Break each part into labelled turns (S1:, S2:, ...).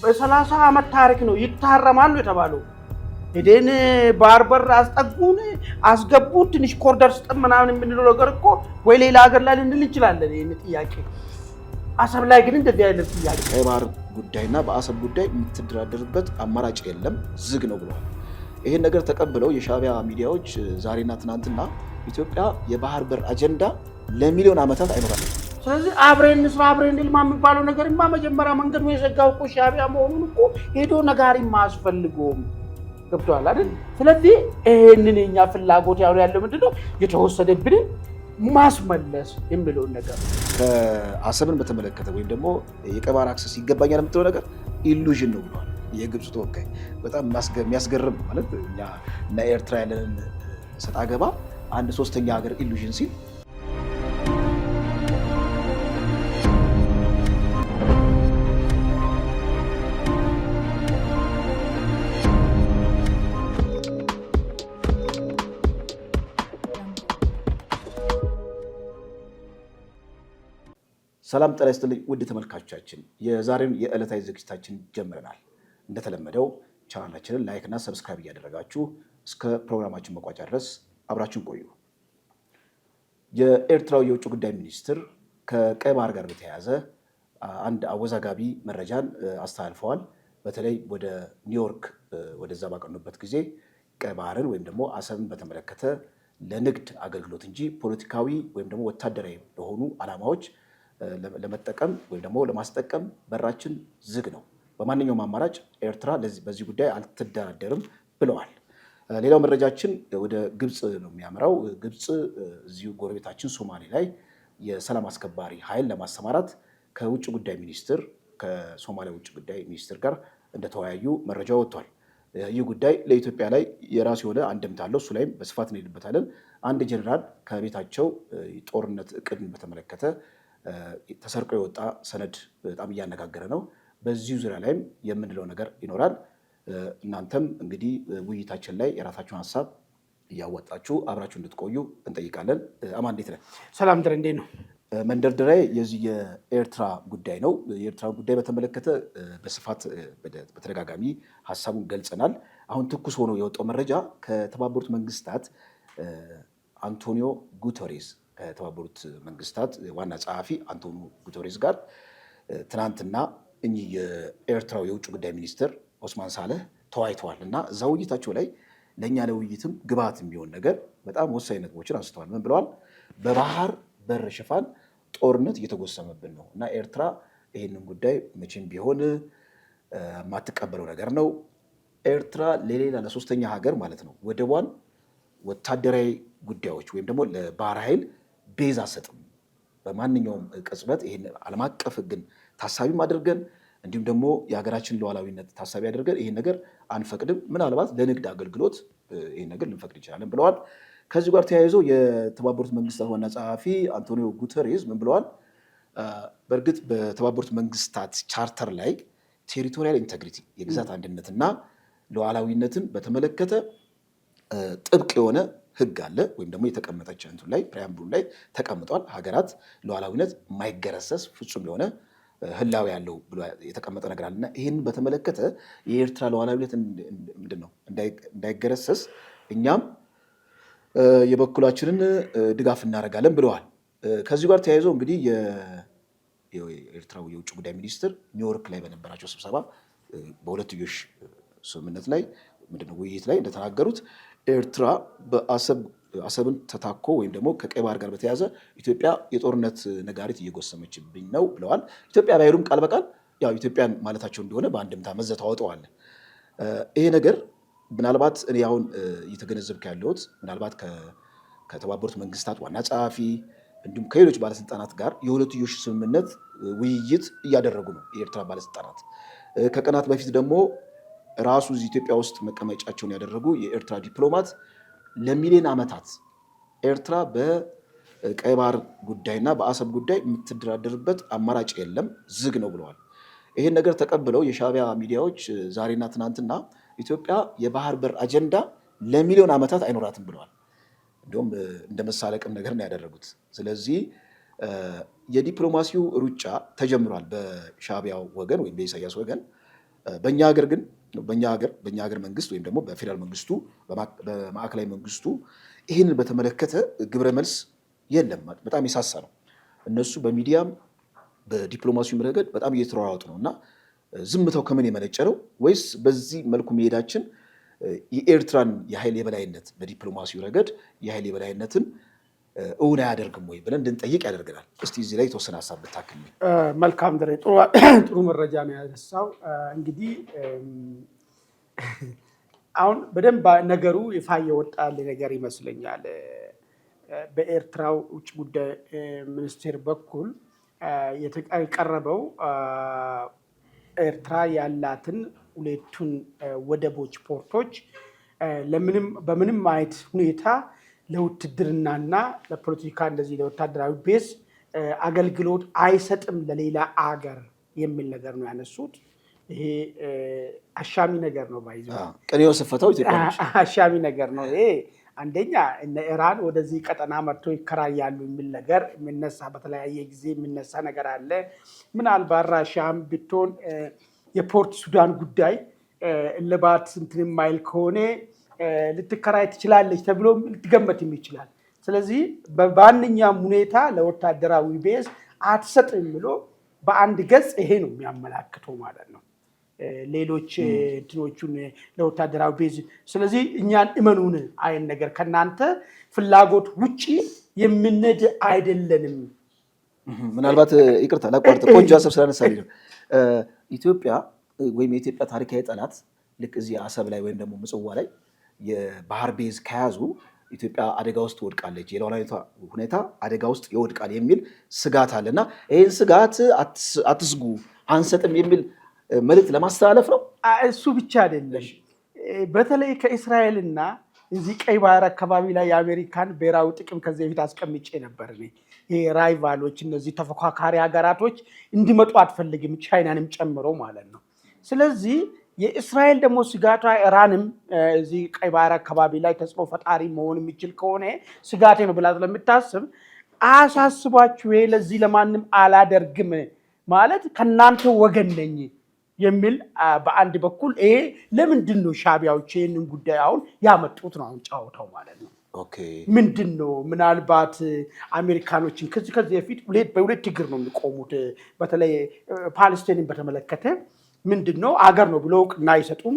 S1: በ30 ዓመት ታሪክ ነው ይታረማሉ የተባለው። ሄደን ባርበር አስጠጉን አስገቡን ትንሽ ኮሪደር ስጠን ምናምን የምንለው ነገር እኮ ወይ ሌላ ሀገር ላይ ልንል እንችላለን። ይሄን ጥያቄ አሰብ ላይ ግን እንደዚህ አይነት ጥያቄ
S2: ቀይ ባህር ጉዳይና በአሰብ ጉዳይ የምትደራደርበት አማራጭ የለም፣ ዝግ ነው ብለዋል። ይሄን ነገር ተቀብለው የሻዕቢያ ሚዲያዎች ዛሬና ትናንትና ኢትዮጵያ የባህር በር አጀንዳ ለሚሊዮን ዓመታት አይኖራትም።
S1: ስለዚህ አብረን እንስራ አብረን እንልማ የሚባለው ነገርማ መጀመሪያ መንገድ ነው የዘጋው እኮ ሻዕቢያ መሆኑን እኮ ሄዶ ነጋሪማ አያስፈልገውም። ገብቶሃል አይደል? ስለዚህ ይሄንን የኛ ፍላጎት ያለው ምንድነው የተወሰደብንን ማስመለስ የሚለውን ነገር
S2: ከአሰብን በተመለከተ ወይም ደግሞ የቀይ ባህር አክሰስ ይገባኛል የምትለው ነገር ኢሉዥን ነው ብለዋል የግብፅ ተወካይ። በጣም የሚያስገርም ማለት እኛ እና ኤርትራ ያለንን ሰጣ ገባ አንድ ሶስተኛ ሀገር ኢሉዥን ሲል ሰላም ጤና ይስጥልኝ ውድ ተመልካቾቻችን፣ የዛሬውን የዕለታዊ ዝግጅታችን ጀምረናል። እንደተለመደው ቻናላችንን ላይክ እና ሰብስክራይብ እያደረጋችሁ እስከ ፕሮግራማችን መቋጫ ድረስ አብራችሁን ቆዩ። የኤርትራው የውጭ ጉዳይ ሚኒስትር ከቀይ ባህር ጋር በተያያዘ አንድ አወዛጋቢ መረጃን አስተላልፈዋል። በተለይ ወደ ኒውዮርክ ወደዛ ባቀኑበት ጊዜ ቀይ ባህርን ወይም ደግሞ አሰብን በተመለከተ ለንግድ አገልግሎት እንጂ ፖለቲካዊ ወይም ደግሞ ወታደራዊ ለሆኑ ዓላማዎች ለመጠቀም ወይም ደግሞ ለማስጠቀም በራችን ዝግ ነው፣ በማንኛውም አማራጭ ኤርትራ በዚህ ጉዳይ አልትደራደርም ብለዋል። ሌላው መረጃችን ወደ ግብፅ ነው የሚያመራው። ግብፅ እዚሁ ጎረቤታችን ሶማሌ ላይ የሰላም አስከባሪ ኃይል ለማሰማራት ከውጭ ጉዳይ ሚኒስትር ከሶማሊያ ውጭ ጉዳይ ሚኒስትር ጋር እንደተወያዩ መረጃ ወጥቷል። ይህ ጉዳይ ለኢትዮጵያ ላይ የራሱ የሆነ አንድምታ አለው። እሱ ላይም በስፋት እንሄድበታለን። አንድ ጀኔራል ከቤታቸው ጦርነት እቅድን በተመለከተ ተሰርቆ የወጣ ሰነድ በጣም እያነጋገረ ነው። በዚሁ ዙሪያ ላይም የምንለው ነገር ይኖራል። እናንተም እንግዲህ ውይይታችን ላይ የራሳችሁን ሀሳብ እያወጣችሁ አብራችሁ እንድትቆዩ እንጠይቃለን። አማን እንዴት ነህ?
S1: ሰላም ድር እንዴት ነው?
S2: መንደርደሪያ የዚህ የኤርትራ ጉዳይ ነው። የኤርትራ ጉዳይ በተመለከተ በስፋት በተደጋጋሚ ሀሳቡን ገልጸናል። አሁን ትኩስ ሆኖ የወጣው መረጃ ከተባበሩት መንግስታት አንቶኒዮ ጉተሬስ ከተባበሩት መንግስታት ዋና ጸሐፊ አንቶኒዮ ጉተሬስ ጋር ትናንትና እኚህ የኤርትራው የውጭ ጉዳይ ሚኒስትር ኦስማን ሳልህ ተወያይተዋል እና እዛ ውይይታቸው ላይ ለእኛ ለውይይትም ግብዓት የሚሆን ነገር በጣም ወሳኝ ነጥቦችን አንስተዋል። ምን ብለዋል? በባህር በር ሽፋን ጦርነት እየተጎሰመብን ነው እና ኤርትራ ይህንን ጉዳይ መቼም ቢሆን የማትቀበለው ነገር ነው። ኤርትራ ለሌላ ለሶስተኛ ሀገር ማለት ነው ወደቧን ወታደራዊ ጉዳዮች ወይም ደግሞ ለባህር ኃይል ቤዝ አሰጥም። በማንኛውም ቅጽበት ይህን ዓለም አቀፍ ሕግን ታሳቢም አድርገን እንዲሁም ደግሞ የሀገራችን ሉዓላዊነት ታሳቢ አድርገን ይህን ነገር አንፈቅድም። ምናልባት ለንግድ አገልግሎት ይህን ነገር ልንፈቅድ እንችላለን ብለዋል። ከዚህ ጋር ተያይዞ የተባበሩት መንግስታት ዋና ጸሐፊ አንቶኒዮ ጉተሬዝ ምን ብለዋል? በእርግጥ በተባበሩት መንግስታት ቻርተር ላይ ቴሪቶሪያል ኢንቴግሪቲ የግዛት አንድነትና ሉዓላዊነትን በተመለከተ ጥብቅ የሆነ ህግ አለ ወይም ደግሞ የተቀመጠች እንትን ላይ ፕሪያምብሉ ላይ ተቀምጧል። ሀገራት ሉዓላዊነት የማይገረሰስ ፍጹም የሆነ ህላዊ ያለው ብሎ የተቀመጠ ነገር አለና ይህንን በተመለከተ የኤርትራ ሉዓላዊነት ምንድን ነው እንዳይገረሰስ እኛም የበኩላችንን ድጋፍ እናደርጋለን ብለዋል። ከዚህ ጋር ተያይዞ እንግዲህ የኤርትራው የውጭ ጉዳይ ሚኒስትር ኒውዮርክ ላይ በነበራቸው ስብሰባ በሁለትዮሽ ስምምነት ላይ ምንድነው ውይይት ላይ እንደተናገሩት ኤርትራ በአሰብን ተታኮ ወይም ደግሞ ከቀይ ባህር ጋር በተያያዘ ኢትዮጵያ የጦርነት ነጋሪት እየጎሰመችብኝ ነው ብለዋል። ኢትዮጵያ ባይሉም ቃል በቃል ያው ኢትዮጵያን ማለታቸው እንደሆነ በአንድምታ መዘት አወጣዋል። ይሄ ነገር ምናልባት እኔ አሁን እየተገነዘብክ ያለሁት ምናልባት ከተባበሩት መንግስታት ዋና ጸሐፊ እንዲሁም ከሌሎች ባለስልጣናት ጋር የሁለትዮሽ ስምምነት ውይይት እያደረጉ ነው የኤርትራ ባለስልጣናት። ከቀናት በፊት ደግሞ ራሱ እዚህ ኢትዮጵያ ውስጥ መቀመጫቸውን ያደረጉ የኤርትራ ዲፕሎማት ለሚሊዮን ዓመታት ኤርትራ በቀይ ባህር ጉዳይና በአሰብ ጉዳይ የምትደራደርበት አማራጭ የለም፣ ዝግ ነው ብለዋል። ይህን ነገር ተቀብለው የሻዕቢያ ሚዲያዎች ዛሬና ትናንትና ኢትዮጵያ የባህር በር አጀንዳ ለሚሊዮን ዓመታት አይኖራትም ብለዋል። እንዲሁም እንደ መሳለቅም ነገር ነው ያደረጉት። ስለዚህ የዲፕሎማሲው ሩጫ ተጀምሯል በሻዕቢያው ወገን ወይም በኢሳያስ ወገን። በእኛ ሀገር ግን በእኛ ሀገር መንግስት ወይም ደግሞ በፌዴራል መንግስቱ በማዕከላዊ መንግስቱ ይህንን በተመለከተ ግብረ መልስ የለም። በጣም የሳሳ ነው። እነሱ በሚዲያም በዲፕሎማሲውም ረገድ በጣም እየተሯሯጡ ነው እና ዝምታው ከምን የመነጨ ነው? ወይስ በዚህ መልኩ መሄዳችን የኤርትራን የኃይል የበላይነት በዲፕሎማሲው ረገድ የኃይል የበላይነትን እውን አያደርግም ወይ ብለን እንድንጠይቅ ያደርገናል። እስቲ እዚህ ላይ የተወሰነ ሀሳብ ብታክል።
S1: መልካም ደሬ፣ ጥሩ መረጃ ነው ያነሳው። እንግዲህ አሁን በደንብ ነገሩ ይፋ የወጣል ነገር ይመስለኛል። በኤርትራው ውጭ ጉዳይ ሚኒስቴር በኩል የቀረበው ኤርትራ ያላትን ሁለቱን ወደቦች ፖርቶች በምንም አይነት ሁኔታ ለውትድርናና ለፖለቲካ እንደዚህ ለወታደራዊ ቤዝ አገልግሎት አይሰጥም ለሌላ አገር የሚል ነገር ነው ያነሱት። ይሄ አሻሚ ነገር ነው። ባይዘው
S2: ቀኔው ሰፈታው ኢትዮጵያ
S1: አሻሚ ነገር ነው ይሄ። አንደኛ እነ ኢራን ወደዚህ ቀጠና መጥቶ ይከራያሉ የሚል ነገር የሚነሳ በተለያየ ጊዜ የሚነሳ ነገር አለ። ምናልባት ራሻም ብትሆን የፖርት ሱዳን ጉዳይ እልባት እንትን የማይል ከሆነ ልትከራይ ትችላለች ተብሎ ልትገመትም ይችላል። ስለዚህ በማንኛውም ሁኔታ ለወታደራዊ ቤዝ አትሰጥም ብሎ በአንድ ገጽ ይሄ ነው የሚያመላክተው ማለት ነው። ሌሎች እንትኖቹን ለወታደራዊ ቤዝ ስለዚህ እኛን እመኑን አይን ነገር ከናንተ ፍላጎት ውጪ የምንሄድ አይደለንም።
S2: ምናልባት ይቅርታ ላቋርጥ፣ ቆንጆ ሀሳብ ስላነሳልኝ ነው። ኢትዮጵያ ወይም የኢትዮጵያ ታሪካዊ ጠላት ልክ እዚህ አሰብ ላይ ወይም ደግሞ ምጽዋ ላይ የባህር ቤዝ ከያዙ ኢትዮጵያ አደጋ ውስጥ ትወድቃለች፣ የሉዓላዊነቷ ሁኔታ አደጋ ውስጥ ይወድቃል የሚል ስጋት አለና ይህን ስጋት አትስጉ አንሰጥም የሚል መልእክት ለማስተላለፍ ነው።
S1: እሱ ብቻ አይደለም። በተለይ ከእስራኤልና እዚህ ቀይ ባህር አካባቢ ላይ የአሜሪካን ብሔራዊ ጥቅም ከዚህ በፊት አስቀምጬ ነበር። ራይቫሎች እነዚህ ተፎካካሪ ሀገራቶች እንዲመጡ አትፈልግም፣ ቻይናንም ጨምሮ ማለት ነው። ስለዚህ የእስራኤል ደግሞ ስጋቷ ኢራንም እዚህ ቀይ ባህር አካባቢ ላይ ተጽዕኖ ፈጣሪ መሆን የሚችል ከሆነ ስጋቴ ነው ብላ ስለምታስብ አሳስባችሁ ለዚህ ለማንም አላደርግም ማለት ከናንተ ወገን ነኝ የሚል በአንድ በኩል ይሄ ለምንድን ነው ሻዕቢያዎች ይህንን ጉዳይ አሁን ያመጡት ነው አሁን ጫወታው ማለት ነው። ምንድን ነው ምናልባት አሜሪካኖችን ከዚህ በፊት በሁለት እግር ነው የሚቆሙት። በተለይ ፓለስቲንን በተመለከተ ምንድን ነው አገር ነው ብሎ እውቅና አይሰጡም።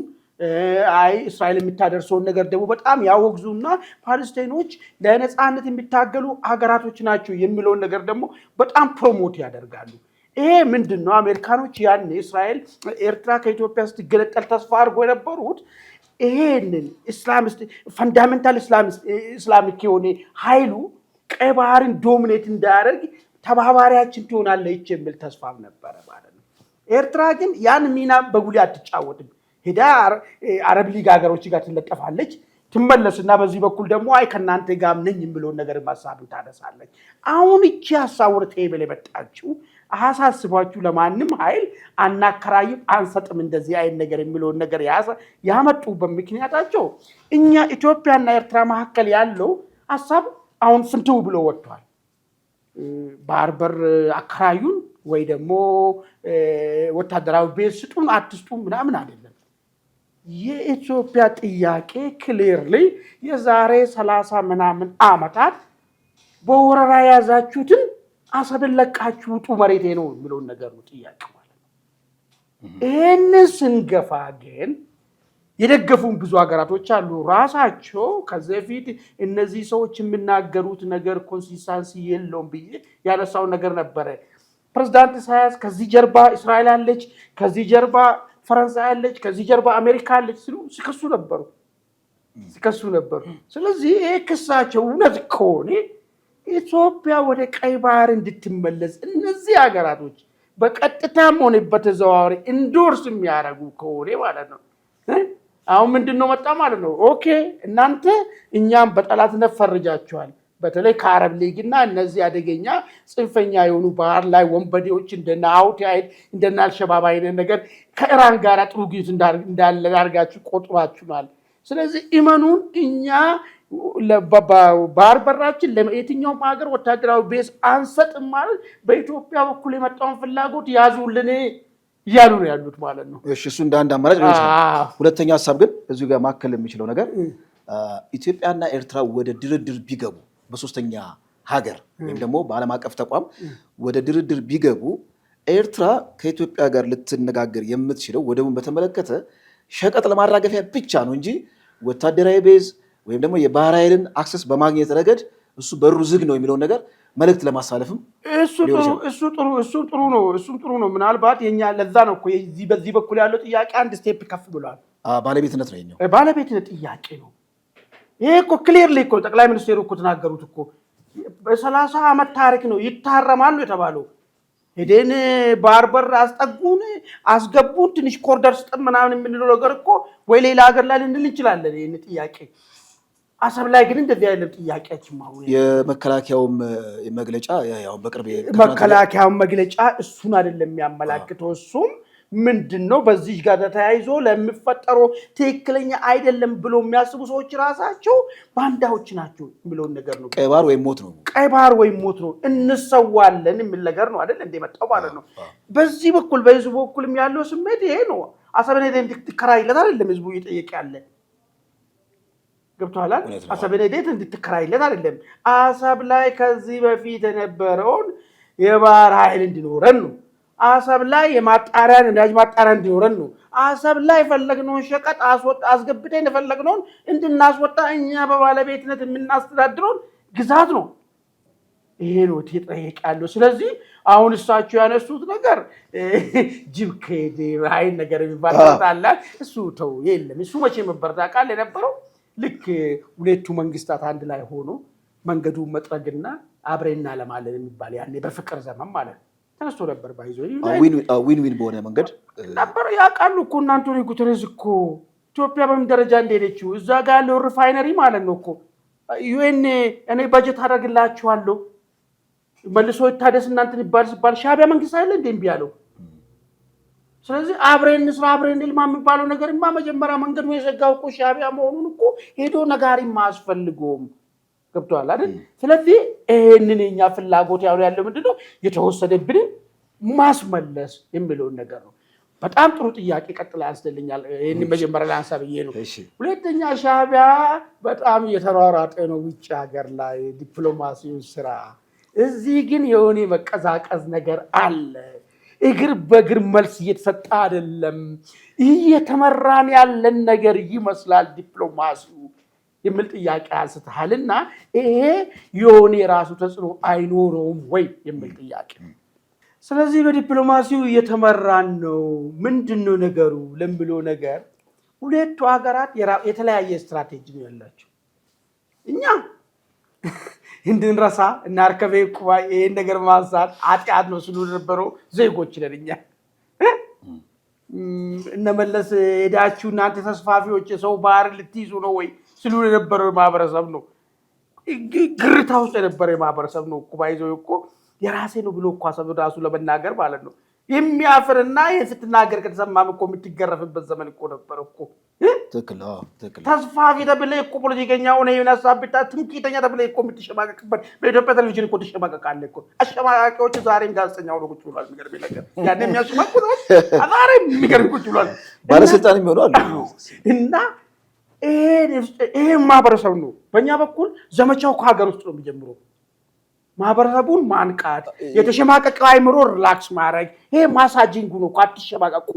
S1: አይ እስራኤል የምታደርሰውን ነገር ደግሞ በጣም ያወግዙና ፓለስቲኖች ለነፃነት የሚታገሉ ሀገራቶች ናቸው የሚለውን ነገር ደግሞ በጣም ፕሮሞት ያደርጋሉ። ይሄ ምንድን ነው አሜሪካኖች ያን እስራኤል ኤርትራ ከኢትዮጵያ ስትገነጠል ተስፋ አድርጎ የነበሩት ይሄንን ፈንዳሜንታል ኢስላሚክ የሆነ ኃይሉ ቀይ ባህርን ዶሚኔት እንዳያደርግ ተባባሪያችን ትሆናለች የሚል ተስፋም ነበረ ማለት ነው። ኤርትራ ግን ያን ሚና በጉልህ አትጫወትም። ሄዳ አረብ ሊግ ሀገሮች ጋር ትለጠፋለች፣ ትመለስና በዚህ በኩል ደግሞ አይ ከናንተ ጋር ነኝ የሚለውን ነገር ማሳብን ታነሳለች። አሁን እቺ ሀሳብ ወደ ቴብል የመጣችው አሳስባችሁ ለማንም ኃይል አናከራይም አንሰጥም እንደዚህ አይነት ነገር የሚለውን ነገር ያመጡበት ምክንያታቸው እኛ ኢትዮጵያና ኤርትራ መካከል ያለው ሀሳብ አሁን ፍንትው ብሎ ወጥቷል። ባህር በር አከራዩን ወይ ደግሞ ወታደራዊ ቤዝ ስጡን አትስጡን ምናምን አይደለም። የኢትዮጵያ ጥያቄ ክሊርሊ የዛሬ 30 ምናምን ዓመታት በወረራ ያዛችሁትን አሰብን ለቃችሁ ውጡ መሬቴ ነው የሚለውን ነገር ነው ጥያቄ ማለት ነው። ይህንን ስንገፋ ግን የደገፉን ብዙ ሀገራቶች አሉ። ራሳቸው ከዚህ በፊት እነዚህ ሰዎች የሚናገሩት ነገር ኮንሲስታንሲ የለውም ብዬ ያነሳው ነገር ነበረ። ፕሬዝዳንት ኢሳያስ ከዚህ ጀርባ እስራኤል አለች፣ ከዚህ ጀርባ ፈረንሳይ አለች፣ ከዚህ ጀርባ አሜሪካ አለች ሲሉ ሲከሱ ነበሩ። ስለዚህ ይህ ክሳቸው እውነት ከሆነ ኢትዮጵያ ወደ ቀይ ባህር እንድትመለስ እነዚህ ሀገራቶች በቀጥታም ሆነ በተዘዋዋሪ ኢንዶርስ የሚያደርጉ ከሆነ ማለት ነው። አሁን ምንድነው መጣ ማለት ነው። ኦኬ እናንተ እኛም በጠላትነት ፈርጃችኋል። በተለይ ከአረብ ሊግና እነዚህ አደገኛ ጽንፈኛ የሆኑ ባህር ላይ ወንበዴዎች እንደና አውቲ አይት እንደና አልሸባብ አይነት ነገር ከኢራን ጋር ጥሩ ግንኙነት እንዳለ አድርጋችሁ ቆጥሯችኋል። ስለዚህ ኢመኑን እኛ ባህር በራችን ለየትኛውም ሀገር ወታደራዊ ቤዝ አንሰጥም ማለት በኢትዮጵያ በኩል የመጣውን ፍላጎት ያዙልን እያሉ ነው ያሉት ማለት ነው።
S2: እሺ እሱ እንደ አንድ አማራጭ ነው ይችላል። ሁለተኛ ሐሳብ ግን እዚሁ ጋር ማከል የሚችለው ነገር ኢትዮጵያና ኤርትራ ወደ ድርድር ቢገቡ በሶስተኛ ሀገር ወይም ደግሞ በዓለም አቀፍ ተቋም ወደ ድርድር ቢገቡ ኤርትራ ከኢትዮጵያ ጋር ልትነጋገር የምትችለው ወደቡን በተመለከተ ሸቀጥ ለማራገፊያ ብቻ ነው እንጂ ወታደራዊ ቤዝ ወይም ደግሞ የባህር ኃይልን አክሰስ በማግኘት ረገድ እሱ በሩ ዝግ ነው የሚለውን ነገር መልእክት ለማሳለፍም
S1: እሱ ጥሩ ነው። ምናልባት የኛ ለዛ ነው እኮ በዚህ በኩል ያለው ጥያቄ አንድ ስቴፕ ከፍ ብሏል።
S2: ባለቤትነት ነው የኛው
S1: ባለቤትነት ጥያቄ ነው። ይሄ እኮ ክሊርሊ እኮ ጠቅላይ ሚኒስቴሩ እኮ ተናገሩት እኮ በ30 ዓመት ታሪክ ነው ይታረማሉ የተባለው። ሄደን ባህር በር አስጠጉን አስገቡን ትንሽ ኮሪደር ስጠን ምናምን የምንለው ነገር እኮ ወይ ሌላ ሀገር ላይ ልንል እንችላለን። ይሄን ጥያቄ አሰብ ላይ ግን እንደዚህ አይነት ጥያቄያችን ማወቅ
S2: የመከላከያውም መግለጫ ያው በቅርብ
S1: መከላከያውም መግለጫ እሱን አይደለም የሚያመላክተው። እሱም ምንድነው በዚህ ጋር ተያይዞ ለሚፈጠረው ትክክለኛ አይደለም ብሎ የሚያስቡ ሰዎች ራሳቸው ባንዳዎች ናቸው የሚለውን ነገር ነው።
S2: ቀይ ባህር ወይም ሞት ነው እንሰዋለን የሚል ነገር ነው አይደል እንደመጣው ማለት ነው። በዚህ በኩል በህዝቡ በኩልም ያለው ስሜት ይሄ ነው። አሰብን ሄደን እንድትከራይለት አይደለም ህዝቡ እየጠየቀ ያለ ገብቷል። አሰብን ሄደን እንድትከራይለት አይደለም። አሰብ ላይ ከዚህ በፊት የነበረውን የባህር ኃይል እንዲኖረን ነው። አሰብ ላይ የማጣሪያን ነዳጅ ማጣሪያ እንዲኖረን ነው። አሰብ ላይ የፈለግነውን ሸቀጥ አስገብተን የፈለግነውን እንድናስወጣ እኛ በባለቤትነት የምናስተዳድረውን ግዛት ነው። ይሄ ነው ተጠየቅ ያለው። ስለዚህ አሁን እሳቸው ያነሱት ነገር ጅብ ከሄደ ኃይል ነገር የሚባል አለ። እሱ ተው የለም። እሱ መቼ መበረታ ቃል የነበረው ልክ ሁለቱ መንግስታት አንድ ላይ ሆኖ መንገዱን መጥረግና አብረና ለማለት የሚባል ያኔ በፍቅር ዘመን ማለት ነው ተነስቶ ነበር። ባይዞ ዊን በሆነ መንገድ
S1: ነበር ያውቃሉ እኮ አንቶኒዮ ጉተሬዝ እኮ ኢትዮጵያ በምን ደረጃ እንደሄደችው እዛ ጋር ያለው ሪፋይነሪ ማለት ነው እኮ ዩኤን እኔ በጀት አደርግላችኋለሁ መልሶ ይታደስ እናንተን ይባል ሲባል ሻዕቢያ መንግስት አይደል እንዴ እምቢ ያለው? ስለዚህ አብረን እንስራ አብረን እንልማ የሚባለው ነገርማ መጀመሪያ መንገዱ የዘጋው እኮ ሻዕቢያ መሆኑን እኮ ሄዶ ነጋሪም አያስፈልገውም። ገብቷል አይደል? ስለዚህ ይሄንን የኛ ፍላጎት ያለው ምንድነው የተወሰደብንን ማስመለስ የሚለውን ነገር ነው። በጣም ጥሩ ጥያቄ ቀጥላ ያስደልኛል። ይሄን መጀመሪያ ላይ አንሳብዬ ነው። ሁለተኛ ሻዕቢያ በጣም እየተሯሯጠ ነው ውጭ ሀገር ላይ ዲፕሎማሲውን ስራ። እዚህ ግን የሆነ መቀዛቀዝ ነገር አለ። እግር በእግር መልስ እየተሰጠ አይደለም። እየተመራን ያለን ነገር ይመስላል ዲፕሎማሲው የሚል ጥያቄ አንስተሃልና ይሄ የሆነ የራሱ ተጽዕኖ አይኖረውም ወይ የሚል ጥያቄ። ስለዚህ በዲፕሎማሲው እየተመራን ነው ምንድነው ነገሩ ለምብሎ ነገር ሁለቱ ሀገራት የተለያየ ስትራቴጂ ነው ያላቸው። እኛ እንድንረሳ እና አርከበ ቁባይ ይሄን ነገር ማንሳት ኃጢአት ነው ሲሉ ነበረው ዜጎች ነን እኛ። እነመለስ ሄዳችሁ እናንተ ተስፋፊዎች የሰው ባህር ልትይዙ ነው ወይ ሲሉ የነበረው ማህበረሰብ ነው። ግርታ ውስጥ የነበረ ማህበረሰብ ነው እኮ ባይዘው እኮ የራሴ ነው ብሎ እኮ አሰብ ራሱ ለመናገር ማለት ነው የሚያፍርና የስትናገር ከተሰማም እኮ የምትገረፍበት ዘመን እኮ ነበር እኮ።
S2: ትክክል።
S1: ተስፋፊ ተብለህ እኮ ፖለቲከኛ ሆነ የነሳብታ ትምክህተኛ ተብለህ እኮ የምትሸማቀቅበት በኢትዮጵያ ቴሌቪዥን እኮ ትሸማቀቃለህ እኮ። አሸማቃቂዎች ዛሬም ጋዜጠኛ ሆነው ቁጭ ብሏል። የሚገርም ነገር ያኔ የሚያሸማቅቁት ዛሬም የሚገርም ቁጭ ብሏል።
S2: ባለስልጣን ይሆናሉ
S1: እና ይሄ ማህበረሰብ ነው። በእኛ በኩል ዘመቻው ከሀገር ውስጥ ነው የሚጀምረው። ማህበረሰቡን ማንቃት፣ የተሸማቀቀ አይምሮ ሪላክስ ማድረግ፣ ይሄ ማሳጂንግ ነው። አትሸማቀቁ፣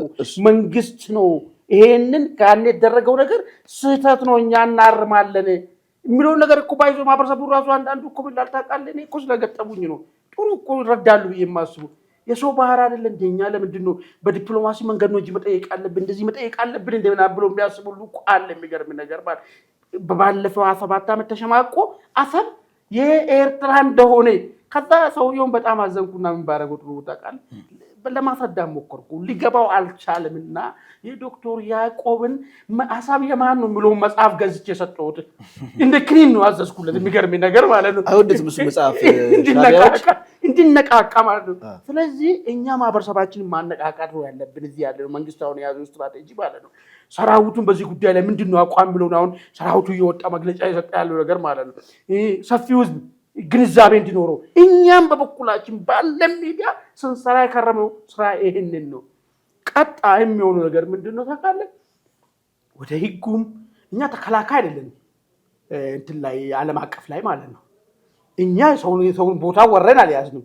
S1: መንግስት ነው ይሄንን ካን የተደረገው ነገር ስህተት ነው እኛ እናርማለን የሚለው ነገር እኮ ባይዞ ማህበረሰቡ ራሱ አንዳንዱ እኮ ብላል ታውቃለህ። እኔ እኮ ስለገጠሙኝ ነው ጥሩ እኮ ይረዳሉ ብዬ የማስቡ የሰው ባህር አይደለ እንደኛ ለምንድን ነው በዲፕሎማሲ መንገድ ነው እንጂ መጠየቅ አለብን እንደዚህ መጠየቅ አለብን እንደና ብሎ የሚያስቡ ሁሉ አለ። የሚገርም ነገር ማለት ባለፈው 7 ዓመት ተሸማቆ አሰብ የኤርትራ እንደሆነ ከዛ ሰውየውን በጣም አዘንኩና ምን ባረገው ጥሩ ታውቃለህ ለማስረዳት ሞከርኩ ሊገባው አልቻለምና የዶክተር ያዕቆብን አሳብ የማን ነው የሚለው መጽሐፍ ገዝቼ ሰጠሁት። እንደ ክኒን ነው አዘዝኩለት። የሚገርም ነገር ማለት ነው
S2: አይወደትም እሱ መጽሐፍ
S1: እንዲነቃቃ ማለት ነው። ስለዚህ እኛ ማህበረሰባችንን ማነቃቃት ነው ያለብን። እዚህ ያለው መንግስታውን የያዘው ስትራቴጂ ማለት ነው። ሰራዊቱን በዚህ ጉዳይ ላይ ምንድነው አቋም ብለው ነው አሁን ሰራዊቱ እየወጣ መግለጫ እየሰጠ ያለው ነገር ማለት ነው። ሰፊው ህዝብ ግንዛቤ እንዲኖረው እኛም በበኩላችን ባለ ሚዲያ ስንሰራ የከረመው ስራ ይሄንን ነው። ቀጣይ የሚሆኑ ነገር ምንድነው ታውቃለህ? ወደ ህጉም እኛ ተከላካይ አይደለም እንትን ላይ ዓለም አቀፍ ላይ ማለት ነው። እኛ የሰውን ቦታ ወረን አልያዝንም።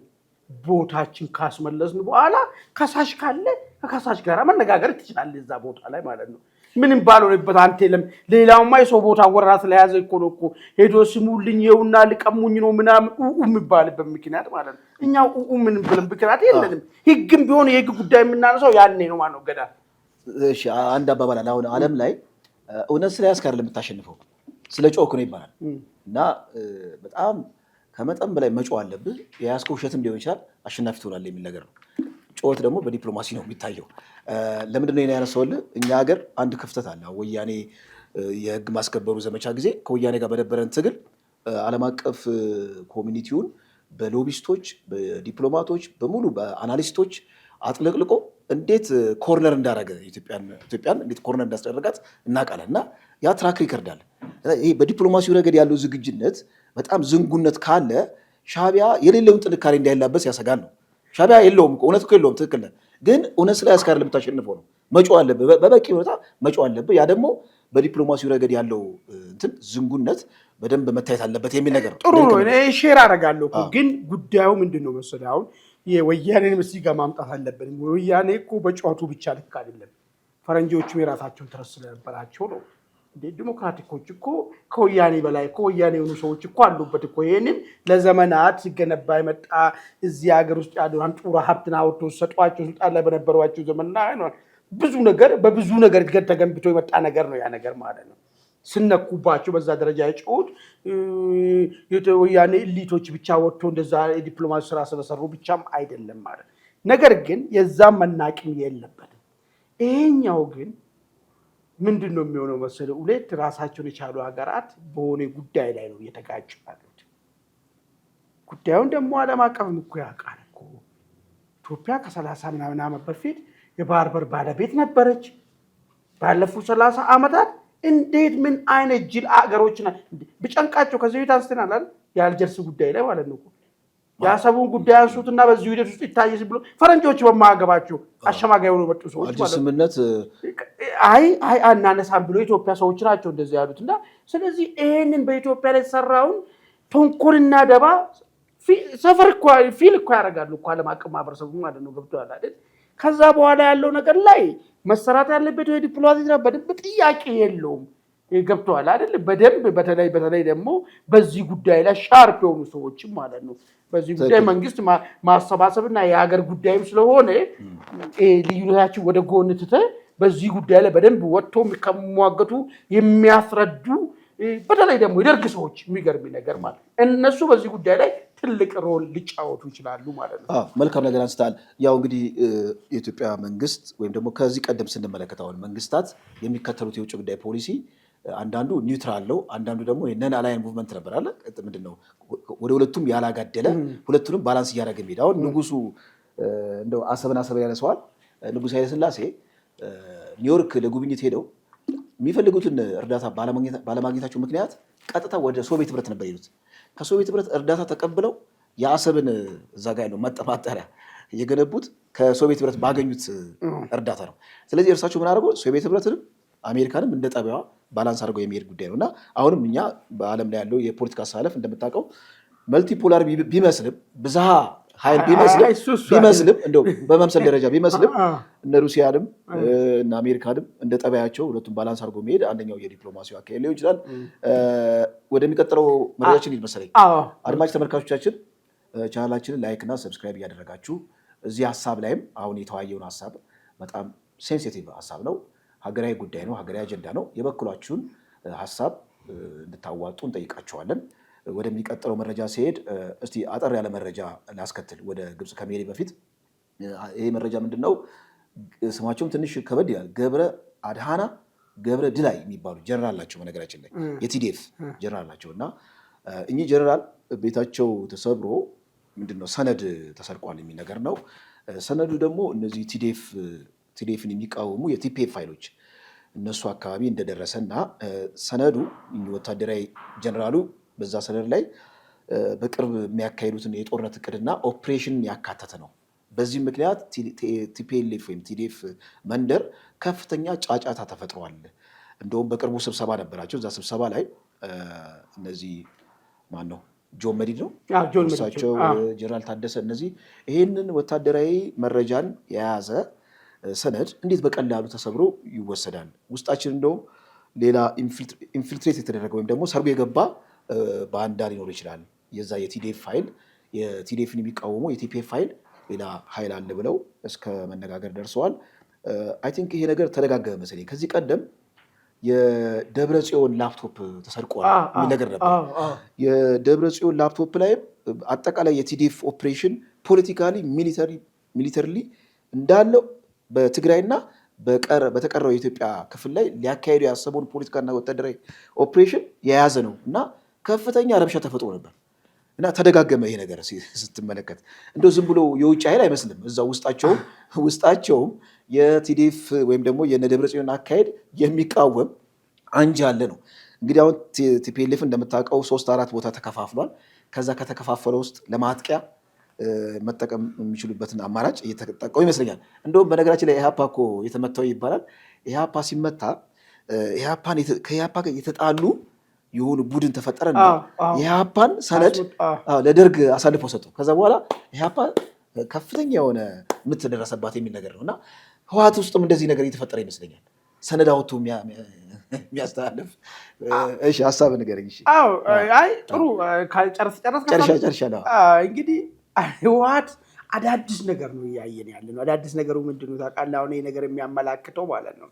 S1: ቦታችን ካስመለስን በኋላ ከሳሽ ካለ ከከሳሽ ጋር መነጋገር ትችላለህ እዛ ቦታ ላይ ማለት ነው። ምንም ባልሆነበት አንተ የለም ሌላውማ የሰው ቦታ ወራ ስለያዘ እኮ ነው እኮ ሄዶ ስሙልኝ ይኸውና ልቀሙኝ ነው ምናምን የሚባልበት ምክንያት ማለት ነው። እኛ ምንም ብለን ምክንያት የለንም። ህግም ቢሆን የህግ ጉዳይ የምናነሳው ያኔ ነው ማለት ነው። ገዳ
S2: እሺ፣ አንድ አባባል አለ። አሁን ዓለም ላይ እውነት ስለያዝክ አይደለም የምታሸንፈው ስለ ጮክ ነው ይባላል። እና በጣም ከመጠን በላይ መጮህ አለብህ። የያዝከው ውሸትም ሊሆን ይችላል፣ አሸናፊ ትሆናለህ የሚል ነገር ነው። ጩኸት ደግሞ በዲፕሎማሲ ነው የሚታየው። ለምንድን ነው ያነሳውልህ? እኛ ሀገር አንድ ክፍተት አለ። ወያኔ የህግ ማስከበሩ ዘመቻ ጊዜ ከወያኔ ጋር በነበረን ትግል ዓለም አቀፍ ኮሚኒቲውን በሎቢስቶች፣ በዲፕሎማቶች በሙሉ በአናሊስቶች አጥለቅልቆ እንዴት ኮርነር እንዳደረገ ኢትዮጵያን እንዴት ኮርነር እንዳስደረጋት እናውቃለን። እና ያ ትራክ ሪከርድ አለ። ይሄ በዲፕሎማሲው ረገድ ያለው ዝግጁነት በጣም ዝንጉነት ካለ ሻዕቢያ የሌለውን ጥንካሬ እንዳይላበስ ያሰጋል ነው። ሻዕቢያ የለውም፣ እውነት እኮ የለውም፣ ትክክል ነህ። ግን እውነት ስለያዝክ አይደለም የምታሸንፈው ነው። መጮህ አለብህ፣ በበቂ ሁኔታ መጮህ አለብህ። ያ ደግሞ በዲፕሎማሲው ረገድ ያለው እንትን ዝንጉነት በደንብ መታየት አለበት የሚል ነገር ነው።
S1: ጥሩ ነው። እኔ ሼር አደርጋለሁ እኮ ግን ጉዳዩ ምንድን ነው መሰለህ? አሁን የወያኔን እዚህ ጋር ማምጣት አለብን። ወያኔ እኮ በጨዋቱ ብቻ ልክ አይደለም። ፈረንጆቹም የራሳቸውን ትረስ ስለነበራቸው ነው። ዲሞክራቲኮች እኮ ከወያኔ በላይ ከወያኔ የሆኑ ሰዎች እኮ አሉበት እኮ። ይህንን ለዘመናት ሲገነባ የመጣ እዚህ ሀገር ውስጥ ያሉ አንጡራ ሀብትን አውጥተው ሰጧቸው ስልጣን ላይ በነበሯቸው ዘመንና ብዙ ነገር በብዙ ነገር ተገንብቶ የመጣ ነገር ነው ያ ነገር ማለት ነው። ስነኩባቸው በዛ ደረጃ የጮሁት ወያኔ ኢሊቶች ብቻ ወጥቶ እንደዛ የዲፕሎማሲ ስራ ስለሰሩ ብቻም አይደለም ማለት ነው። ነገር ግን የዛም መናቅም የለበትም። ይሄኛው ግን ምንድን ነው የሚሆነው መሰለህ? ሁለት ራሳቸውን የቻሉ ሀገራት በሆነ ጉዳይ ላይ ነው እየተጋጩ ያሉት። ጉዳዩን ደግሞ ዓለም አቀፍም እኮ ያውቃል እኮ። ኢትዮጵያ ከ30 ምናምን ዓመት በፊት የባህር በር ባለቤት ነበረች። ባለፉት 30 ዓመታት እንዴት ምን አይነት ጅል አገሮችና ብጨንቃቸው ከዚህ ቤት አንስተናል አይደል? የአልጀርስ ጉዳይ ላይ ማለት ነው። የአሰቡን ጉዳይ አንሱትና በዚህ ሂደት ውስጥ ይታየስ ብሎ ፈረንጆች በማያገባቸው አሸማጋይ ሆኖ መጡ ሰዎች ማለት
S2: ስምነት
S1: አይ አናነሳም ብሎ ኢትዮጵያ ሰዎች ናቸው እንደዚህ ያሉት። እና ስለዚህ ይሄንን በኢትዮጵያ ላይ የተሰራውን ተንኮልና ደባ ሰፈር እኮ ፊል እኮ ያደርጋሉ እኮ ዓለም አቀፍ ማህበረሰቡ ማለት ነው። ገብቶሃል አይደል? ከዛ በኋላ ያለው ነገር ላይ መሰራት ያለበት የዲፕሎማሲ ስራ በደንብ ጥያቄ የለውም። ገብቶሃል አይደል? በደንብ በተለይ ደግሞ በዚህ ጉዳይ ላይ ሻርፕ የሆኑ ሰዎችም ማለት ነው። በዚህ ጉዳይ መንግስት ማሰባሰብና የሀገር ጉዳይም ስለሆነ ልዩነታችን ወደ ጎን ትተህ በዚህ ጉዳይ ላይ በደንብ ወጥቶ ከሚሟገቱ የሚያስረዱ በተለይ ደግሞ የደርግ ሰዎች የሚገርም ነገር ማለት እነሱ በዚህ ጉዳይ ላይ ትልቅ ሮል ሊጫወቱ ይችላሉ ማለት ነው።
S2: መልካም ነገር አንስታል። ያው እንግዲህ የኢትዮጵያ መንግስት ወይም ደግሞ ከዚህ ቀደም ስንመለከት አሁን መንግስታት የሚከተሉት የውጭ ጉዳይ ፖሊሲ አንዳንዱ ኒውትራል ነው፣ አንዳንዱ ደግሞ ነን አላይን ሙቭመንት ነበር አለ። ምንድነው ወደ ሁለቱም ያላጋደለ ሁለቱንም ባላንስ እያደረገ የሚሄድ አሁን ንጉሱ እንደው አሰብን ያነሰዋል። ንጉሥ ኃይለ ሥላሴ ኒውዮርክ ለጉብኝት ሄደው የሚፈልጉትን እርዳታ ባለማግኘታቸው ምክንያት ቀጥታ ወደ ሶቪየት ህብረት ነበር የሄዱት። ከሶቪየት ህብረት እርዳታ ተቀብለው የአሰብን እዛ ጋ ያለው ማጠማጠሪያ የገነቡት ከሶቪየት ህብረት ባገኙት እርዳታ ነው። ስለዚህ እርሳቸው ምን አድርጎ ሶቪየት ህብረትንም አሜሪካንም እንደ ጠቢያዋ ባላንስ አድርገው የሚሄድ ጉዳይ ነው እና አሁንም እኛ በዓለም ላይ ያለው የፖለቲካ አሳለፍ እንደምታውቀው መልቲፖላር ቢመስልም ብዝሃ ኃይል ቢመስልም እንደው በመምሰል ደረጃ ቢመስልም እነ ሩሲያንም እነ አሜሪካንም እንደ ጠባያቸው ሁለቱም ባላንስ አድርጎ የሚሄድ አንደኛው የዲፕሎማሲው አካሄድ ሊሆን ይችላል። ወደሚቀጥለው መረጃችን ሂድ መሰለኝ። አድማጭ ተመልካቾቻችን ቻናላችንን ላይክ እና ሰብስክራይብ እያደረጋችሁ እዚህ ሀሳብ ላይም አሁን የተወያየውን ሀሳብ በጣም ሴንሲቲቭ ሀሳብ ነው፣ ሀገራዊ ጉዳይ ነው፣ ሀገራዊ አጀንዳ ነው። የበኩላችሁን ሀሳብ እንድታዋጡ እንጠይቃቸዋለን። ወደሚቀጥለው መረጃ ሲሄድ እስቲ አጠር ያለ መረጃ ላስከትል ወደ ግብፅ ከመሄዴ በፊት። ይሄ መረጃ ምንድነው? ስማቸውም ትንሽ ከበድ ይላል። ገብረ አድሃና ገብረ ድላይ የሚባሉ ጀነራል ናቸው። በነገራችን ላይ የቲዲኤፍ ጀነራል ናቸው እና እኚህ ጀነራል ቤታቸው ተሰብሮ ምንድነው ሰነድ ተሰርቋል የሚል ነገር ነው። ሰነዱ ደግሞ እነዚህ ቲዲኤፍን የሚቃወሙ የቲፒኤፍ ፋይሎች እነሱ አካባቢ እንደደረሰና ሰነዱ ወታደራዊ ጀነራሉ በዛ ሰነድ ላይ በቅርብ የሚያካሂዱትን የጦርነት እቅድና ኦፕሬሽንን ያካተተ ነው በዚህ ምክንያት ቲፒኤልኤፍ ወይም ቲዲኤፍ መንደር ከፍተኛ ጫጫታ ተፈጥሯል። እንደውም በቅርቡ ስብሰባ ነበራቸው። እዛ ስብሰባ ላይ እነዚህ ማን ነው ጆን መዲድ ነው እሳቸው፣ ጀነራል ታደሰ እነዚህ ይህንን ወታደራዊ መረጃን የያዘ ሰነድ እንዴት በቀላሉ ተሰብሮ ይወሰዳል? ውስጣችን እንደውም ሌላ ኢንፊልትሬት የተደረገ ወይም ደግሞ ሰርጎ የገባ ባንዳ ሊኖር ይችላል። የዛ የቲዲኤፍ ፋይል የቲዲኤፍን የሚቃወመው የቲፒኤፍ ፋይል ሌላ ኃይል አለ ብለው እስከ መነጋገር ደርሰዋል። አይ ቲንክ ይሄ ነገር ተደጋገመ መሰለኝ። ከዚህ ቀደም የደብረ ጽዮን ላፕቶፕ ተሰርቋል የሚል ነገር ነበር። የደብረ ጽዮን ላፕቶፕ ላይ አጠቃላይ የቲዲኤፍ ኦፕሬሽን ፖለቲካሊ ሚሊተሪሊ እንዳለው በትግራይና በተቀረው የኢትዮጵያ ክፍል ላይ ሊያካሄዱ ያሰበውን ፖለቲካና ወታደራዊ ኦፕሬሽን የያዘ ነው እና ከፍተኛ ረብሻ ተፈጥሮ ነበር እና ተደጋገመ። ይሄ ነገር ስትመለከት እንደው ዝም ብሎ የውጭ ኃይል አይመስልም። እዛ ውስጣቸውም የቲዲኤፍ ወይም ደግሞ የደብረጽዮን አካሄድ የሚቃወም አንጃ አለ ነው። እንግዲህ አሁን ቲፒኤልኤፍ እንደምታውቀው 3-4 ቦታ ተከፋፍሏል። ከዛ ከተከፋፈለው ውስጥ ለማጥቂያ መጠቀም የሚችሉበትን አማራጭ እየተጠቀሙ ይመስለኛል። እንደውም በነገራችን ላይ ኢህአፓ እኮ የተመታው ይባላል። ኢህአፓ ሲመታ ከኢህአፓ ጋር የተጣሉ የሆኑ ቡድን ተፈጠረና ኢህአፓን ሰነድ ለደርግ አሳልፈው ሰጡ። ከዛ በኋላ ኢህአፓ ከፍተኛ የሆነ ምት ደረሰባት የሚል ነገር ነው እና ህወሓት ውስጥም እንደዚህ ነገር እየተፈጠረ ይመስለኛል። ሰነድ አውጥቶ የሚያስተላልፍ እሺ፣ ሀሳብ ንገረኝ። እሺ፣
S1: አይ ጥሩ ጨርሻለሁ። እንግዲህ ህወሓት አዳዲስ ነገር ነው እያየን ያለ ነው። አዳዲስ ነገሩ ምንድን ነው ታውቃለህ? አሁን ይሄ ነገር የሚያመላክተው ማለት ነው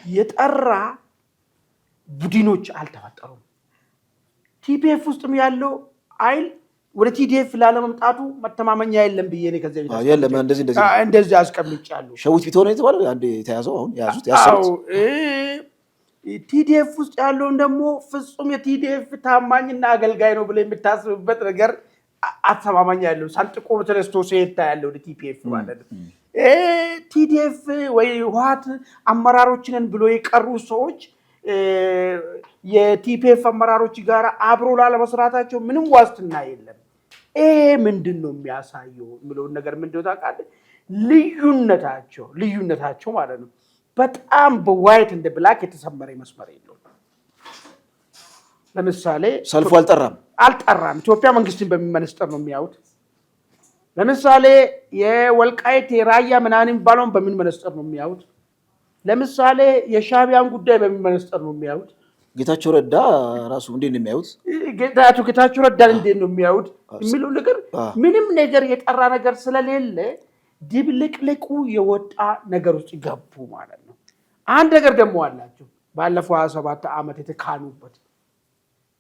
S1: የጠራ ቡድኖች አልተፈጠሩም። ቲፒኤፍ ውስጥም ያለው ኃይል ወደ ቲዲኤፍ ላለመምጣቱ መተማመኛ የለም ብዬ ነው ከዚህ እንደዚህ አስቀምጫለሁ።
S2: ሸዊት ቢትሆን ነው የተባለው አንድ የተያዘው አሁን ያዙት
S1: ቲዲኤፍ ውስጥ ያለውን ደግሞ ፍጹም የቲዲኤፍ ታማኝና አገልጋይ ነው ብለ የምታስብበት ነገር አተማማኝ ያለው ሳንጥቆ ተነስቶ ሲሄድ ያለው ቲፒኤፍ ማለት ነው። ቲዲኤፍ ወይ ህወሓት አመራሮችንን ብሎ የቀሩ ሰዎች የቲፒኤፍ አመራሮች ጋር አብሮ ላለመስራታቸው ምንም ዋስትና የለም። ምንድን ነው የሚያሳየው የሚለውን ነገር ምንድነው ታውቃለህ? ልዩነታቸው ማለት ነው በጣም በዋይት እንደ ብላክ የተሰመረ መስመር የለውም። ለምሳሌ
S2: ሰልፉ አልጠራም። ኢትዮጵያ መንግስትን በሚመነስጠር ነው የሚያዩት። ለምሳሌ የወልቃይት የራያ ምናምን የሚባለውን በምን መነስጠር ነው የሚያዩት? ለምሳሌ የሻዕቢያን ጉዳይ በምን መነስጠር ነው የሚያዩት? ጌታቸው ረዳ ራሱ እንዴት ነው የሚያዩት?
S1: ጌታቸው ረዳ እንዴት ነው የሚያዩት የሚለው ነገር ምንም ነገር የጠራ ነገር ስለሌለ ድብልቅልቁ የወጣ ነገር ውስጥ ገቡ ማለት ነው። አንድ ነገር ደግሞ አላቸው። ባለፈው 27 ዓመት የተካኑበት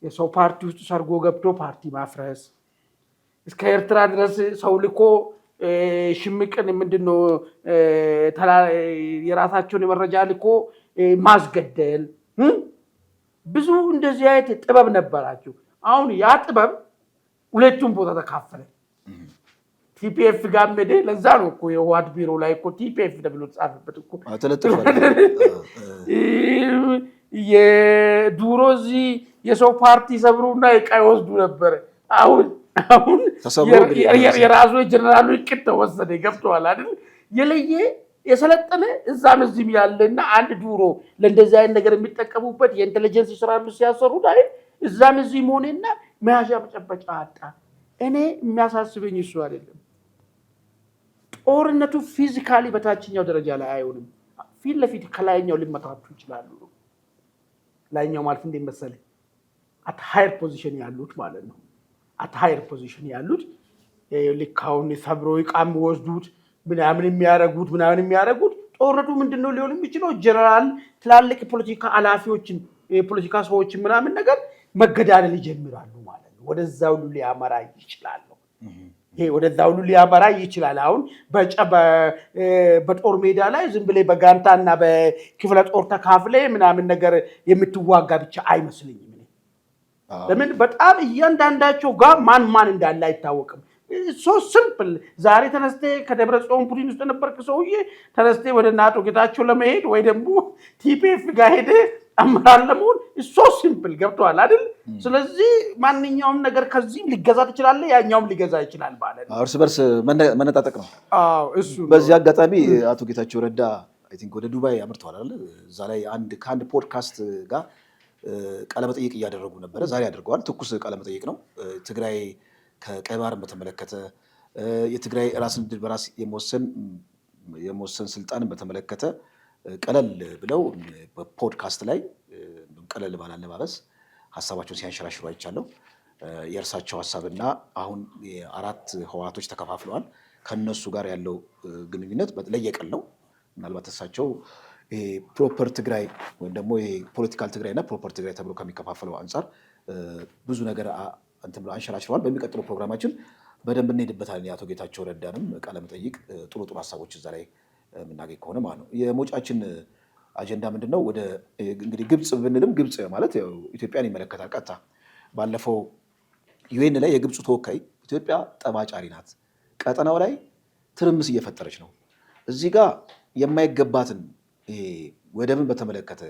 S1: የሰው ፓርቲ ውስጥ ሰርጎ ገብቶ ፓርቲ ማፍረስ፣ እስከ ኤርትራ ድረስ ሰው ልኮ ሽምቅን ምንድነው የራሳቸውን የመረጃ ልኮ ማስገደል፣ ብዙ እንደዚህ አይነት ጥበብ ነበራቸው። አሁን ያ ጥበብ ሁለቱም ቦታ ተካፈለ። ቲፒኤፍ ጋር መደ ለዛ ነው እኮ የህወሓት ቢሮ ላይ እኮ ቲፒኤፍ ተብሎ ተጻፈበት እኮ የዱሮ እዚህ የሰው ፓርቲ ሰብሩና ዕቃ ይወስዱ ነበር። አሁን የራሱ የጀነራሉ እቅድ ተወሰደ። ገብተዋል አይደል? የለየ የሰለጠነ እዛም እዚህም ያለና አንድ ዱሮ ለእንደዚህ አይነት ነገር የሚጠቀሙበት የኢንተለጀንስ ስራ ሲያሰሩት አይደል? እዛም እዚህም ሆነና መያዣ መጨበጫ አጣ። እኔ የሚያሳስበኝ እሱ አይደለም። ጦርነቱ ፊዚካሊ በታችኛው ደረጃ ላይ አይሆንም። ፊት ለፊት ከላይኛው ሊመታቱ ይችላሉ። ላይኛው ማለት እንደ መሰለኝ አት ሃየር ፖዚሽን ያሉት ማለት ነው። አት ሃየር ፖዚሽን ያሉት ልካውን ሰብሮ ዕቃም ወስዱት ምናምን የሚያረጉት ጦርነቱ ምንድነው ሊሆን የሚችለው? ጀነራል ትላልቅ ፖለቲካ ኃላፊዎችን የፖለቲካ ሰዎችን ምናምን ነገር መገዳደል ይጀምራሉ ማለት ነው። ወደዛ ሁሉ ሊያመራ ይችላል። ወደዛ ሁሉ ሊያመራ ይችላል። አሁን በጦር ሜዳ ላይ ዝም ብለህ በጋንታና በክፍለ ጦር ተካፍለ ምናምን ነገር የምትዋጋ ብቻ አይመስልኝም። ለምን በጣም እያንዳንዳቸው ጋር ማን እንዳለ አይታወቅም። ሶ ሲምፕል። ዛሬ ተነስተ ከደብረ ጽዮን ቡድን ውስጥ ነበርክ ሰውዬ ተነስተ ወደ አቶ ጌታቸው ለመሄድ ወይ ደግሞ ቲፒኤፍ ጋር ሄደ አመራር ለመሆን እሱ ሲምፕል ገብቷል አይደል? ስለዚህ ማንኛውም ነገር ከዚህም ሊገዛ ይችላል ያኛውም ሊገዛ ይችላል ማለት ነው።
S2: እርስ በርስ መነጣጠቅ ነው።
S1: አዎ እሱ
S2: በዚህ አጋጣሚ አቶ ጌታቸው ረዳ አይ ቲንክ ወደ ዱባይ አምርተዋል አይደል? እዛ ላይ ከአንድ ፖድካስት ጋር ቃለመጠይቅ እያደረጉ ነበረ። ዛሬ አድርገዋል። ትኩስ ቃለመጠይቅ ነው። ትግራይ ከቀይ ባህርን በተመለከተ የትግራይ ራስን በራስ የመወሰን ስልጣንን በተመለከተ ቀለል ብለው በፖድካስት ላይ ቀለል ባለ አለባበስ ሀሳባቸውን ሲያንሸራሽሩ አይቻለሁ። የእርሳቸው ሀሳብና አሁን የአራት ህወሓቶች ተከፋፍለዋል። ከነሱ ጋር ያለው ግንኙነት ለየቀል ነው። ምናልባት እሳቸው ፕሮፐር ትግራይ ወይም ደግሞ ፖለቲካል ትግራይ እና ፕሮፐር ትግራይ ተብሎ ከሚከፋፈለው አንጻር ብዙ ነገር እንትን ብለው አንሸራሽረዋል። በሚቀጥለው ፕሮግራማችን በደንብ እንሄድበታለን። የአቶ ጌታቸው ረዳንም ቃለመጠይቅ ጥሩ ሀሳቦች እዛ ላይ የምናገኝ ከሆነ ማለት ነው። የመውጫችን አጀንዳ ምንድን ነው? ወደ እንግዲህ ግብፅ ብንልም ግብፅ ማለት ኢትዮጵያን ይመለከታል ቀጥታ። ባለፈው ዩኤን ላይ የግብፁ ተወካይ ኢትዮጵያ ጠባጫሪ ናት፣ ቀጠናው ላይ ትርምስ እየፈጠረች ነው፣ እዚህ ጋር የማይገባትን ወደብን በተመለከተ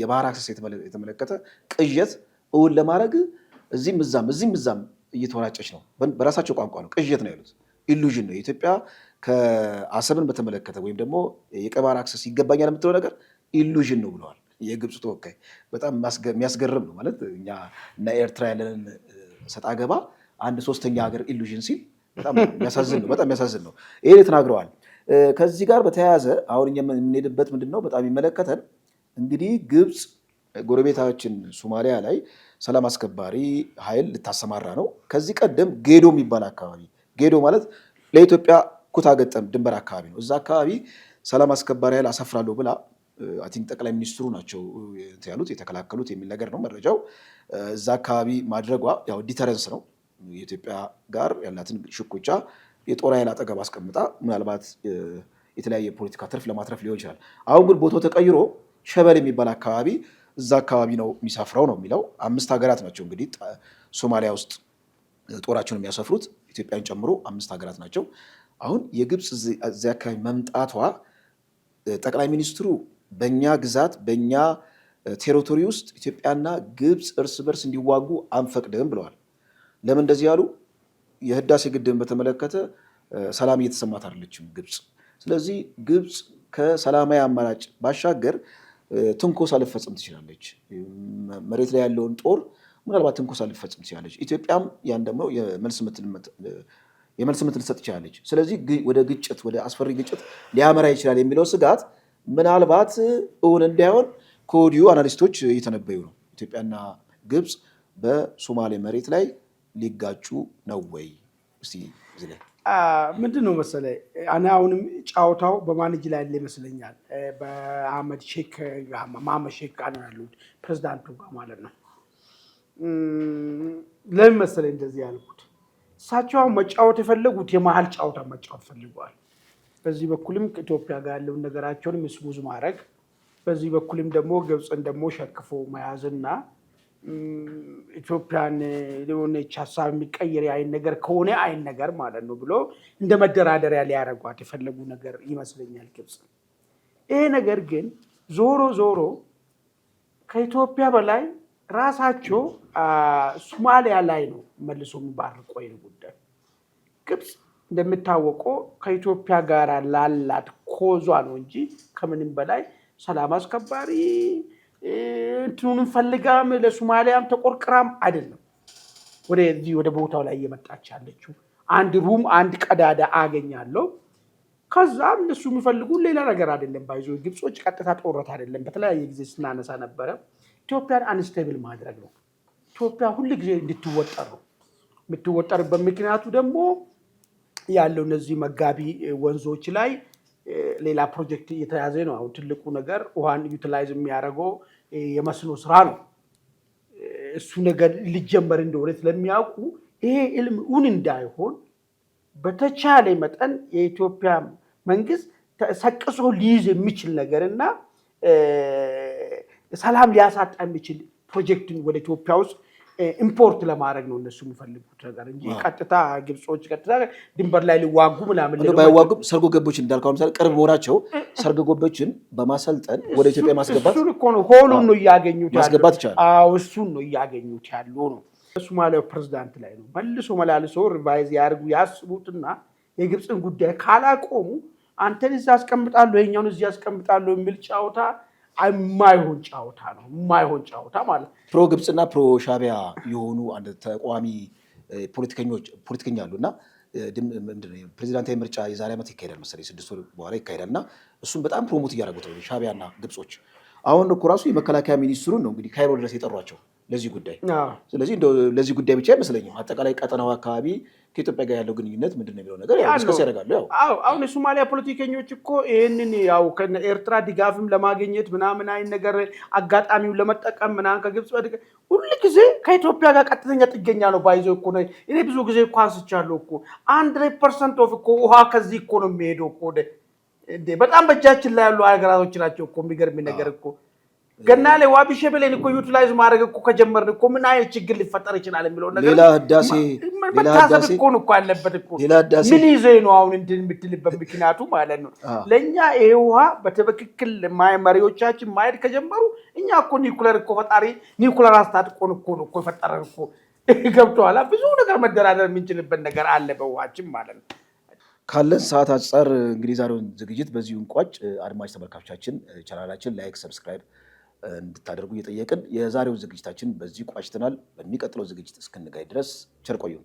S2: የባህር አክሰስ የተመለከተ ቅዠት እውን ለማድረግ እዚህም እዛም እየተወራጨች ነው። በራሳቸው ቋንቋ ነው ቅዠት ነው ያሉት። ኢሉዥን ነው። ኢትዮጵያ ከአሰብን በተመለከተ ወይም ደግሞ የቀይ ባህር አክሰስ ይገባኛል የምትለው ነገር ኢሉዥን ነው ብለዋል የግብፁ ተወካይ። በጣም የሚያስገርም ነው። ማለት እኛ እና ኤርትራ ያለንን ሰጣ ገባ አንድ ሶስተኛ ሀገር ኢሉዥን ሲል በጣም የሚያሳዝን ነው። ይሄ ተናግረዋል። ከዚህ ጋር በተያያዘ አሁን የምንሄድበት ምንድን ነው በጣም ይመለከተን እንግዲህ ግብፅ ጎረቤታችን ሶማሊያ ላይ ሰላም አስከባሪ ኃይል ልታሰማራ ነው። ከዚህ ቀደም ጌዶ የሚባል አካባቢ፣ ጌዶ ማለት ለኢትዮጵያ ኩታ ገጠም ድንበር አካባቢ ነው። እዛ አካባቢ ሰላም አስከባሪ ኃይል አሰፍራለሁ ብላ አይ ቲንክ ጠቅላይ ሚኒስትሩ ናቸው ያሉት የተከላከሉት የሚል ነገር ነው መረጃው። እዛ አካባቢ ማድረጓ ያው ዲተረንስ ነው። የኢትዮጵያ ጋር ያላትን ሽኩቻ የጦር ኃይል አጠገብ አስቀምጣ ምናልባት የተለያየ ፖለቲካ ትርፍ ለማትረፍ ሊሆን ይችላል። አሁን ግን ቦታው ተቀይሮ ሸበል የሚባል አካባቢ እዛ አካባቢ ነው የሚሰፍረው ነው የሚለው። 5 ሀገራት ናቸው እንግዲህ ሶማሊያ ውስጥ ጦራቸውን የሚያሰፍሩት ኢትዮጵያን ጨምሮ 5 ሀገራት ናቸው። አሁን የግብፅ እዚያ አካባቢ መምጣቷ ጠቅላይ ሚኒስትሩ በእኛ ግዛት በእኛ ቴሪቶሪ ውስጥ ኢትዮጵያና ግብፅ እርስ በርስ እንዲዋጉ አንፈቅድም ብለዋል። ለምን እንደዚህ ያሉ? የህዳሴ ግድብን በተመለከተ ሰላም እየተሰማት አይደለችም ግብፅ። ስለዚህ ግብፅ ከሰላማዊ አማራጭ ባሻገር ትንኮሳ ልፈጽም ትችላለች። መሬት ላይ ያለውን ጦር ምናልባት ትንኮሳ ልፈጽም ትችላለች። ኢትዮጵያም ያን ደግሞ የመልስ ምት ልትሰጥ ትችላለች። ስለዚህ ወደ ግጭት ወደ አስፈሪ ግጭት ሊያመራ ይችላል የሚለው ስጋት ምናልባት እውን እንዳይሆን ከወዲሁ አናሊስቶች እየተነበዩ ነው። ኢትዮጵያና ግብፅ በሶማሌ መሬት ላይ ሊጋጩ ነው ወይ? እስቲ እዚህ ላይ
S1: ምንድን ነው መሰለህ እኔ አሁንም ጫወታው በማን እጅ ላይ ያለ ይመስለኛል። በአህመድ ሼክ መሐመድ ሼክ ጋር ነው ያሉት ፕሬዝዳንቱ ጋር ማለት ነው። ለምን መሰለህ እንደዚህ ያልኩት? እሳቸው መጫወት የፈለጉት የመሀል ጫወታ መጫወት ፈልገዋል። በዚህ በኩልም ከኢትዮጵያ ጋር ያለውን ነገራቸውን ምስሙዝ ማድረግ፣ በዚህ በኩልም ደግሞ ግብፅን ደግሞ ሸክፎ መያዝና ኢትዮጵያን የሆነች ሀሳብ የሚቀየር አይን ነገር ከሆነ አይን ነገር ማለት ነው ብሎ እንደ መደራደሪያ ሊያደርጓት የፈለጉ ነገር ይመስለኛል ግብፅ። ይሄ ነገር ግን ዞሮ ዞሮ ከኢትዮጵያ በላይ ራሳቸው ሶማሊያ ላይ ነው መልሶ የሚባርቆ ይሄን ጉዳይ። ግብፅ እንደሚታወቀው ከኢትዮጵያ ጋር ላላት ኮዟ ነው እንጂ ከምንም በላይ ሰላም አስከባሪ እንትኑን ፈልጋም ለሶማሊያም ተቆርቅራም አይደለም ወደ ቦታው ላይ እየመጣች ያለችው። አንድ ሩም አንድ ቀዳዳ አገኛለሁ ከዛም እነሱ የሚፈልጉ ሌላ ነገር አይደለም። ባይዞ ግብጾች ቀጥታ ጦርነት አይደለም በተለያየ ጊዜ ስናነሳ ነበረ። ኢትዮጵያን አንስቴብል ማድረግ ነው። ኢትዮጵያ ሁሉ ጊዜ እንድትወጠር ነው። የምትወጠርበት ምክንያቱ ደግሞ ያለው እነዚህ መጋቢ ወንዞች ላይ ሌላ ፕሮጀክት እየተያዘ ነው። አሁን ትልቁ ነገር ውሃን ዩቲላይዝ የሚያደርገው የመስኖ ስራ ነው። እሱ ነገር ሊጀመር እንደሆነ ስለሚያውቁ ይሄ ኢልም እውን እንዳይሆን በተቻለ መጠን የኢትዮጵያ መንግስት ተሰቅሶ ሊይዝ የሚችል ነገርና ሰላም ሊያሳጣ የሚችል ፕሮጀክትን ወደ ኢትዮጵያ ውስጥ ኢምፖርት ለማድረግ ነው እነሱ የሚፈልጉት ነገር እንጂ ቀጥታ ግብጾች ቀጥታ ድንበር ላይ ሊዋጉ ምናምን
S2: ባይዋጉም ሰርጎ ገቦች እንዳልከው ለምሳሌ ቅርብ መሆናቸው ሰርጎ ገቦችን በማሰልጠን ወደ ኢትዮጵያ ማስገባት
S1: እሱን እኮ ነው ሆሉን ነው እያገኙት
S2: ማስገባት ይቻላል።
S1: አዎ እሱን ነው እያገኙት ያሉ ነው። ሶማሊያው ፕሬዝዳንት ላይ ነው መልሶ መላልሶ ሪቫይዝ ያርጉ ያስቡትና የግብፅን ጉዳይ ካላቆሙ አንተን እዛ አስቀምጣለሁ ይሄኛውን እዚህ አስቀምጣለሁ የሚል ጫውታ የማይሆን ጫውታ ነው። የማይሆን ጫውታ ማለት
S2: ፕሮ ግብፅና ፕሮ ሻቢያ የሆኑ አንድ ተቋሚ ፖለቲከኛ አሉና ፕሬዚዳንታዊ ምርጫ የዛሬ ዓመት ይካሄዳል መሰለኝ 6 ወር በኋላ ይካሄዳል እና እሱም በጣም ፕሮሞት እያደረጉት ነው ሻቢያና ግብጾች። አሁን እኮ ራሱ የመከላከያ ሚኒስትሩን ነው እንግዲህ ካይሮ ድረስ የጠሯቸው ለዚህ ጉዳይ። ስለዚህ እንደው ለዚህ ጉዳይ ብቻ አይመስለኝም አጠቃላይ ቀጠናው አካባቢ ከኢትዮጵያ ጋር ያለው ግንኙነት ምንድነው የሚለው ነገር ዲስከስ ያደርጋሉ። ያው
S1: አሁን የሶማሊያ ፖለቲከኞች እኮ ይሄንን ያው ከኤርትራ ድጋፍም ለማግኘት ምናምን አይን ነገር አጋጣሚው ለመጠቀም ምናምን ከግብጽ ሁሉ ጊዜ ከኢትዮጵያ ጋር ቀጥተኛ ጥገኛ ነው ባይዘው እኮ ነው። እኔ ብዙ ጊዜ እኮ አንስቻለሁ እኮ 100% ኦፍ እኮ ውሃ ከዚህ እኮ ነው የሚሄደው እኮ በጣም በእጃችን ላይ ያሉ ሀገራቶች ናቸው እኮ። የሚገርም ነገር እኮ ገና ላይ ዋቢ ሸበሌን እኮ ዩቲላይዝ ማድረግ እኮ ከጀመርን እኮ ምን አይነት ችግር ሊፈጠር ይችላል የሚለው ነገር
S2: ሌላ ህዳሴ
S1: እኮ ነው እኮ ያለበት እኮ ምን ይዘህ ነው አሁን እንትን የምትልበት ምክንያቱ ማለት ነው። ለእኛ ይሄ ውሃ በትክክል መሪዎቻችን ማየት ከጀመሩ እኛ እኮ ኒውክለር እኮ ፈጣሪ ኒውክለር አስታጥቆን እኮ ነው እኮ የፈጠረን እኮ ገብቶሃል። ብዙ ነገር መደራደር የምንችልበት ነገር አለ በውሃችን ማለት ነው።
S2: ካለን ሰዓት አንጻር እንግዲህ ዛሬውን ዝግጅት በዚሁ እንቋጭ። አድማጭ ተመልካቾቻችን ቻናላችን ላይክ፣ ሰብስክራይብ እንድታደርጉ እየጠየቅን የዛሬውን ዝግጅታችን በዚህ ቋጭተናል። በሚቀጥለው ዝግጅት እስክንገናኝ ድረስ ቸር ቆዩ።